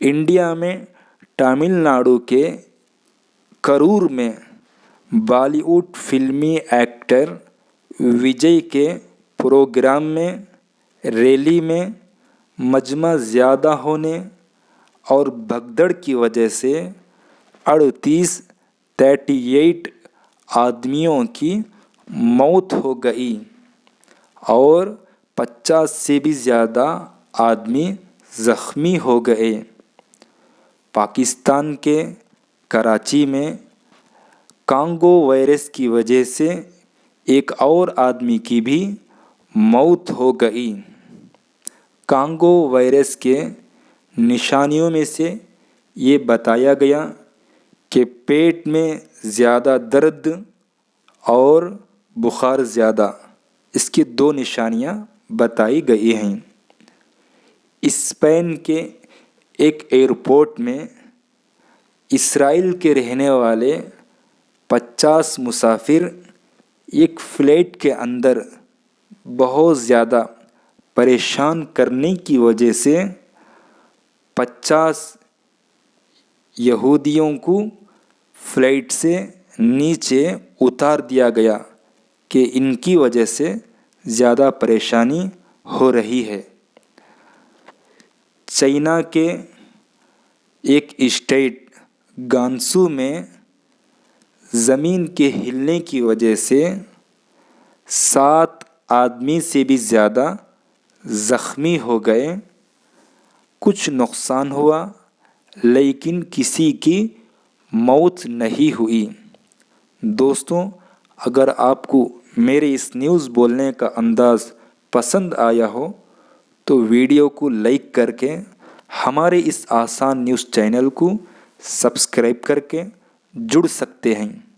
India میں تامل ناڈو کے کرور میں بالی ووڈ فلمی ایکٹر وجے کے پروگرام میں ریلی میں مجمع زیادہ ہونے اور بھگدڑ کی وجہ سے 38 آدمیوں کی موت ہو گئی اور 50 سے بھی زیادہ آدمی زخمی ہو گئے۔ پاکستان کے کراچی میں کانگو وائرس کی وجہ سے ایک اور آدمی کی بھی موت ہو گئی۔ کانگو وائرس کے نشانیوں میں سے یہ بتایا گیا کہ پیٹ میں زیادہ درد اور بخار زیادہ، اس کی 2 نشانیاں بتائی گئی ہیں۔ اسپین کے ایک ایئرپورٹ میں اسرائیل کے رہنے والے 50 مسافر ایک فلائٹ کے اندر بہت زیادہ پریشان کرنے کی وجہ سے 50 یہودیوں کو فلائٹ سے نیچے اتار دیا گیا کہ ان کی وجہ سے زیادہ پریشانی ہو رہی ہے۔ چائنا کے ایک اسٹیٹ گانسو میں زمین کے ہلنے کی وجہ سے 7 آدمی سے بھی زیادہ زخمی ہو گئے۔ کچھ نقصان ہوا لیکن کسی کی موت نہیں ہوئی۔ دوستوں، اگر آپ کو میرے اس نیوز بولنے کا انداز پسند آیا ہو تو ویڈیو کو لائک کر کے ہمارے اس آسان نیوز چینل کو سبسکرائب کر کے جڑ سکتے ہیں۔